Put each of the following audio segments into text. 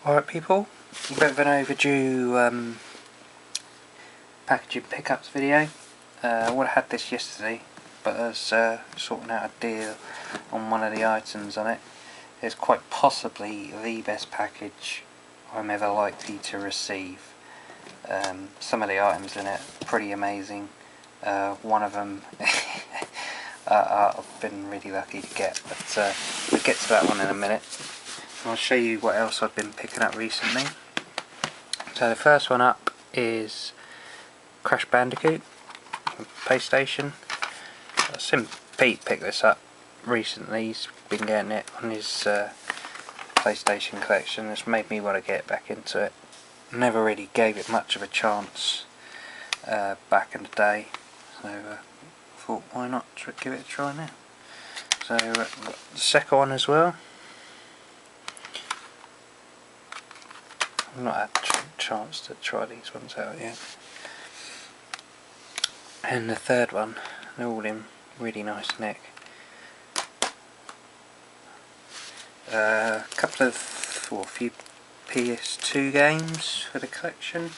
Alright people, a bit of an overdue packaging pickups video. I would have had this yesterday, but I was sorting out a deal on one of the items on it. It's quite possibly the best package I'm ever likely to receive. Some of the items in it are pretty amazing. One of them I've been really lucky to get, but we'll get to that one in a minute. I'll show you what else I've been picking up recently. So the first one up is Crash Bandicoot from PlayStation. I've seen Pete pick this up recently. He's been getting it on his PlayStation collection. It's made me want to get back into it. Never really gave it much of a chance back in the day, so thought why not give it a try now. So the second one as well. I've not had a chance to try these ones out yet. And the third one, they're all in really nice nick. A few PS2 games for the collection.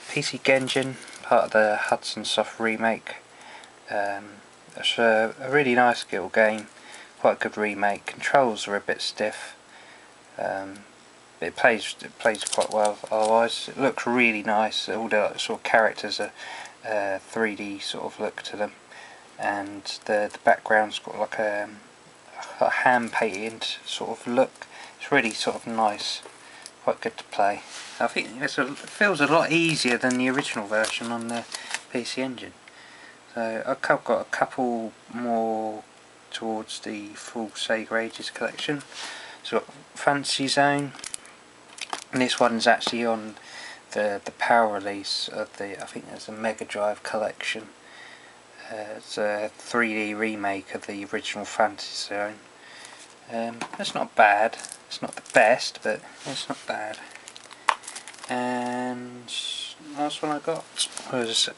PC Genjin, part of the Hudson Soft remake. It's a really nice little game, quite a good remake. Controls are a bit stiff. It plays quite well otherwise. It looks really nice. All the sort of characters are 3D sort of look to them, and the background's got like a hand painted sort of look. It's really sort of nice, quite good to play. I think it feels a lot easier than the original version on the PC Engine. So I've got a couple more towards the full Sega Ages collection. So I've got Fantasy Zone. And this one's actually on the power release of the, I think there's a Mega Drive collection. It's a 3D remake of the original Fantasy Zone. It's not bad. It's not the best, but it's not bad. And the last one I got was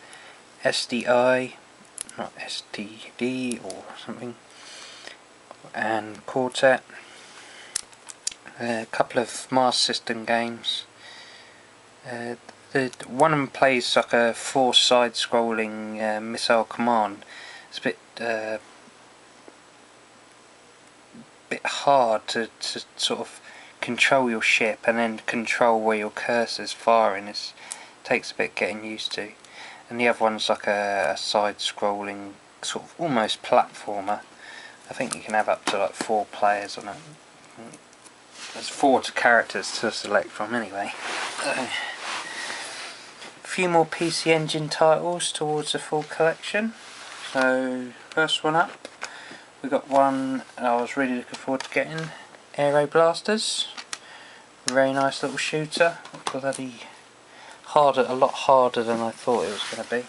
SDI, not STD or something, and Quartet. A couple of Master System games. One of them plays like a force side-scrolling missile command. It's a bit hard to sort of control your ship and then control where your cursor's firing. It takes a bit getting used to. And the other one's like a side-scrolling sort of almost platformer. I think you can have up to like 4 players on it. There's 4 characters to select from anyway. A few more PC Engine titles towards the full collection. So first one up, we got one I was really looking forward to getting, Aero Blasters. Very nice little shooter. Bloody harder, a lot harder than I thought it was going to be.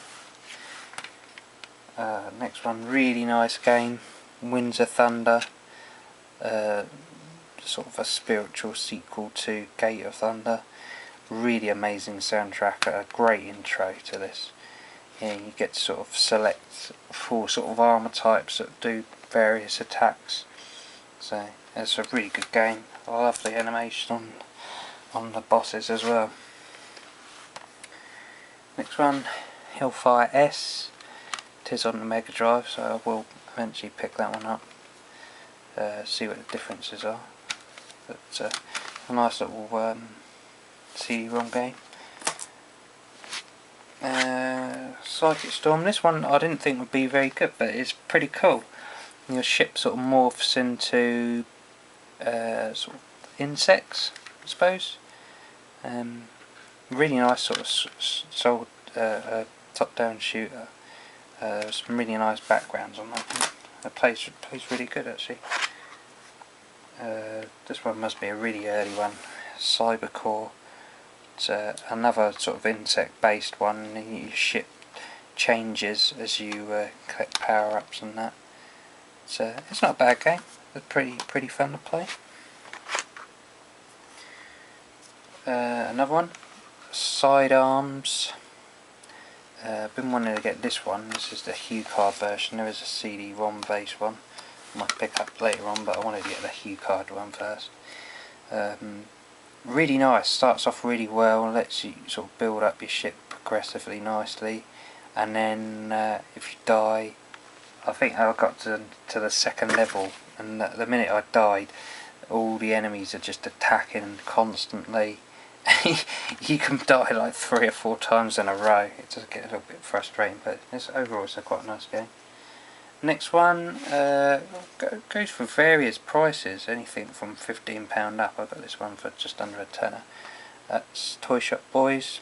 Next one, really nice game, Winds of Thunder. Sort of a spiritual sequel to Gate of Thunder. Really amazing soundtrack, a great intro to this. You get to sort of select 4 sort of armour types that do various attacks. So it's a really good game. I love the animation on the bosses as well. Next one, Hellfire S. It is on the Mega Drive, so I will eventually pick that one up. See what the differences are. But a nice little CD-ROM game. Psychic Storm. This one I didn't think would be very good, but it's pretty cool. Your ship sort of morphs into sort of insects, I suppose. Really nice sort of top-down shooter. Some really nice backgrounds on that. It plays really good actually. This one must be a really early one, Cybercore. It's another sort of insect based one. Your ship changes as you collect power ups and that. It's not a bad game, it's pretty fun to play. Another one, Sidearms. I've been wanting to get this one. This is the HuCard version. There is a CD-ROM based one I might pick up later on, but I wanted to get the HuCard one first. really nice. Starts off really well, lets you sort of build up your ship progressively nicely, and then if you die, I think I got to the second level, and the minute I died, all the enemies are just attacking constantly. You can die like 3 or 4 times in a row. It does get a little bit frustrating, but overall it's a quite nice game. Next one goes for various prices, anything from £15 up. I got this one for just under a tenner. That's Toy Shop Boys.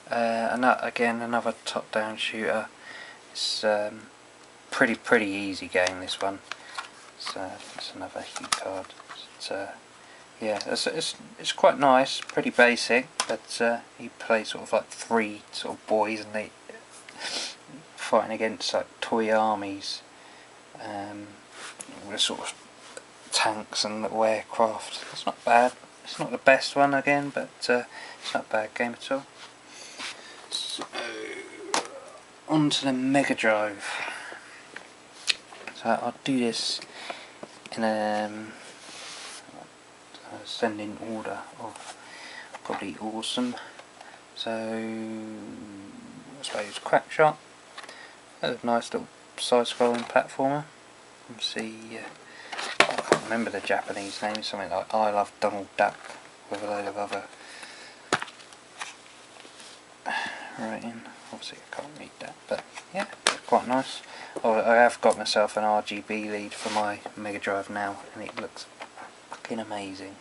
And that, again, another top-down shooter. It's pretty easy game, this one. It's another Hue card. Yeah, it's quite nice, pretty basic, but you play sort of like 3 sort of boys, and they fighting against like toy armies with sort of tanks and little aircraft. It's not bad. It's not the best one again, but it's not a bad game at all. So on to the Mega Drive. So I'll do this in ascending order of probably awesome. So I suppose Crackshot. That's a nice little side-scrolling platformer. Let's see, I can't remember the Japanese name. Something like I Love Donald Duck with a load of other writing. Obviously I can't read that, but yeah, quite nice. I have got myself an RGB lead for my Mega Drive now, and it looks fucking amazing.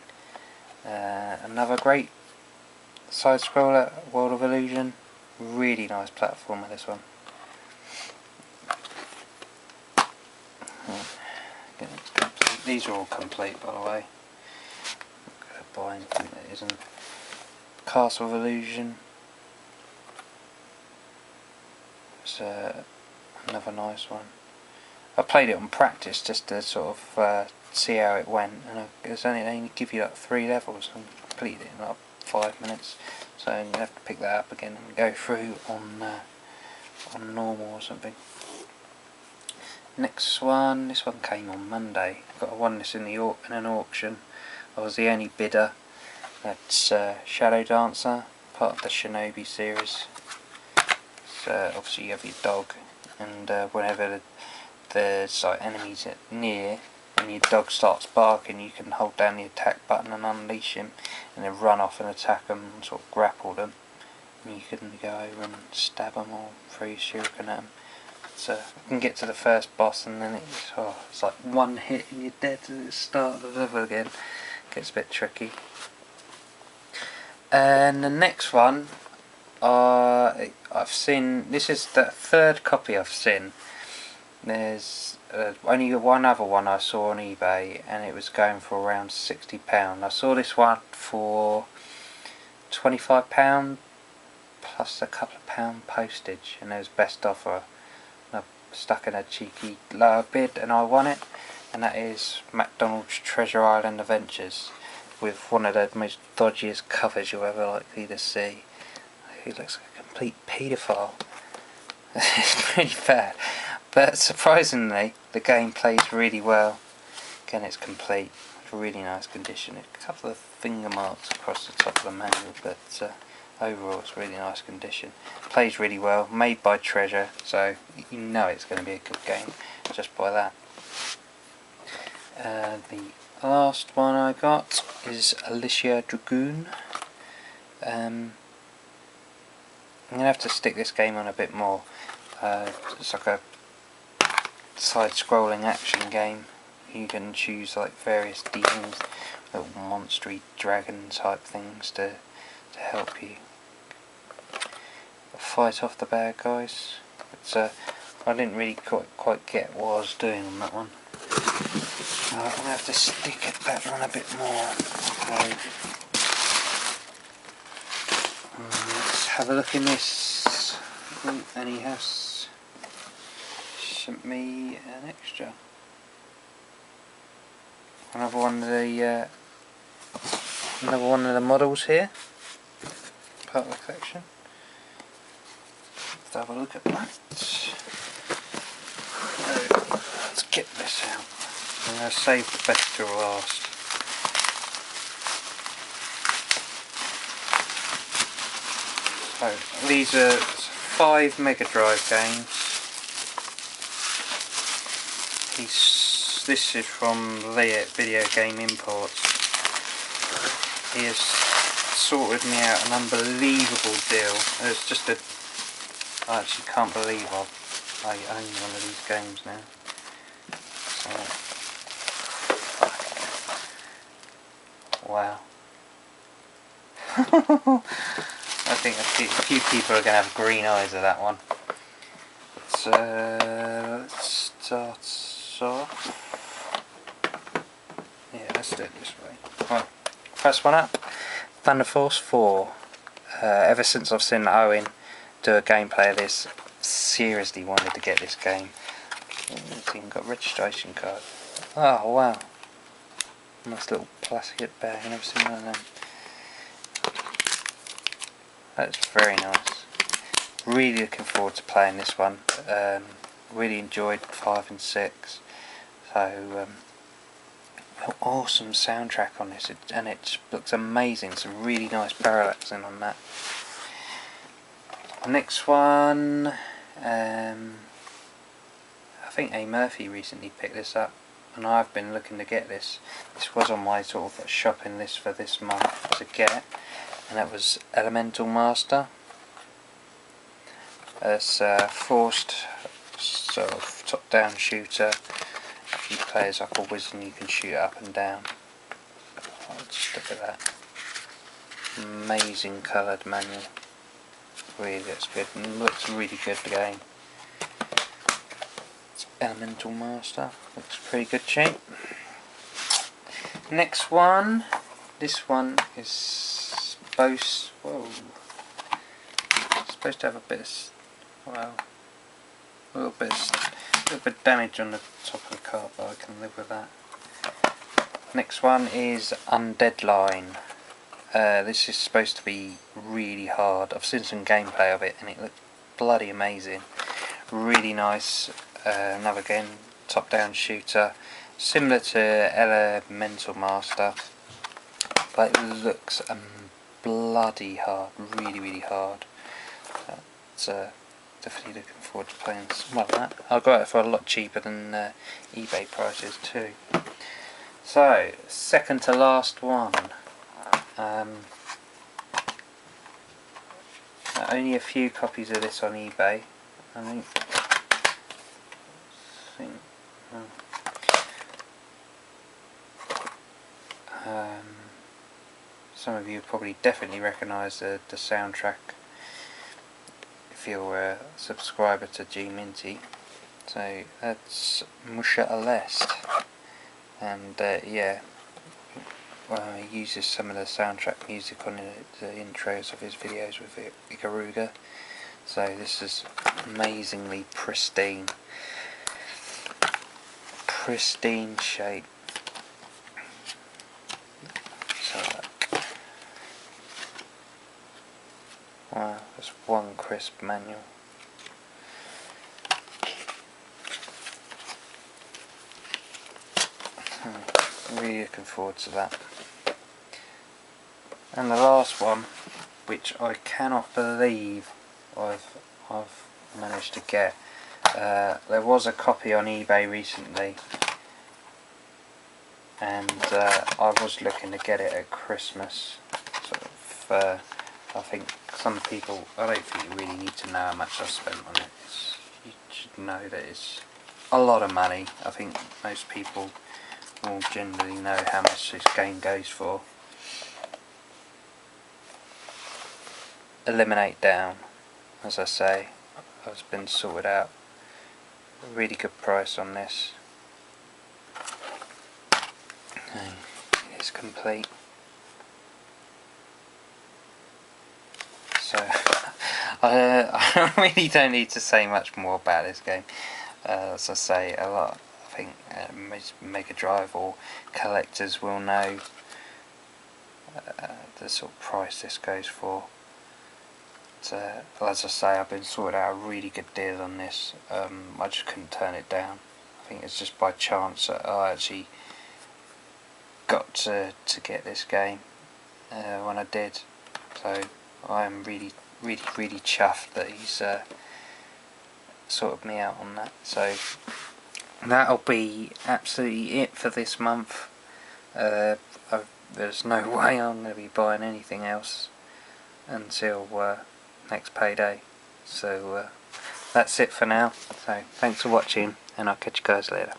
Another great side-scroller, World of Illusion. Really nice platformer, this one. These are all complete, by the way. I'm not going to buy anything that isn't. Castle of Illusion. It's another nice one. I played it on practice just to sort of see how it went, and they only give you like 3 levels and completed it in like 5 minutes. So you have to pick that up again and go through on normal or something. Next one, this one came on Monday. I won this in an auction. I was the only bidder. That's Shadow Dancer, part of the Shinobi series. So obviously you have your dog, and whenever there's like enemies near and your dog starts barking, you can hold down the attack button and unleash him, and then run off and attack them and sort of grapple them. And you can go over and stab them or throw your shuriken at them. So you can get to the first boss, and then it's like one hit and you're dead at the start of the level again. Gets a bit tricky. And the next one, I've seen. This is the 3rd copy I've seen. There's only one other one I saw on eBay, and it was going for around £60. I saw this one for £25 plus a couple of pound postage, and it was best offer. Stuck in a cheeky lower bid, and I won it, and that is McDonald's Treasure Island Adventures, with one of the most dodgiest covers you'll ever likely to see. He looks like a complete paedophile. It's pretty bad, but surprisingly the game plays really well. Again, it's complete, it's really nice condition. A couple of finger marks across the top of the manual, but overall it's really nice condition. Plays really well, made by Treasure, so you know it's going to be a good game just by that. The last one I got is Alicia Dragoon. I'm going to have to stick this game on a bit more. It's like a side-scrolling action game. You can choose like various demons, little monstery dragon type things to help you fight off the bad guys. But I didn't really quite get what I was doing on that one. I'm going to have to stick that one a bit more. Okay. Let's have a look in this. And he has sent me an extra. Another one of the models here, part of the collection. Let's have a look at that. Let's get this out. I'm going to save the best till last. So these are 5 Mega Drive games. This is from Leah Video Game Imports. He has sorted me out an unbelievable deal. It's just I actually can't believe I own one of these games now. So, wow. I think a few people are going to have green eyes at that one. So let's start off. Yeah, let's do it this way. Right, first one up, Thunder Force 4. Ever since I've seen Owen do a gameplay of this, seriously wanted to get this game. It's even got a registration card. Oh wow. Nice little plastic bag, I've never seen one of them. That's very nice. Really looking forward to playing this one. Really enjoyed 5 and 6. So awesome soundtrack on this, and it looks amazing. Some really nice parallaxing on that. Next one, I think A. Murphy recently picked this up, and I've been looking to get this. This was on my sort of shopping list for this month to get, and that was Elemental Master. It's a forced sort of top-down shooter. You play as like a wizard and you can shoot up and down. Oh, just look at that. Amazing coloured manual. Really looks good, and looks really good the game. It's Elemental Master. Looks pretty good shape. Next one. This one is supposed to have a bit of, well, a little bit of damage on the top of the card, but I can live with that. Next one is Undead Line. This is supposed to be really hard. I've seen some gameplay of it and it looked bloody amazing. Really nice. Another again, top-down shooter, similar to Elemental Master, but it looks bloody hard. Really hard. So definitely looking forward to playing something like that. I got it for a lot cheaper than eBay prices too. So, second to last one. Only a few copies of this on eBay. I think some of you probably definitely recognise the soundtrack if you're a subscriber to G Minty. So that's Musha Alest, and yeah, he uses some of the soundtrack music on the intros of his videos with Ikaruga. So this is amazingly pristine shape. So wow, that's one crisp manual. Really looking forward to that. And the last one, which I cannot believe I've managed to get. There was a copy on eBay recently, and I was looking to get it at Christmas. Sort of, I think some people, I don't think you really need to know how much I've spent on it. You should know that it's a lot of money. I think most people will generally know how much this game goes for. Eliminate Down, as I say, has been sorted out. A really good price on this. Okay, it's complete. So I really don't need to say much more about this game. As I say, a lot. I think Mega Drive or collectors will know the sort of price this goes for. But as I say, I've been sorted out a really good deal on this. I just couldn't turn it down. I think it's just by chance that I actually got to get this game when I did. So I am really really chuffed that he's sorted me out on that. So that'll be absolutely it for this month. There's no way I'm going to be buying anything else until next payday. So that's it for now. So thanks for watching, and I'll catch you guys later.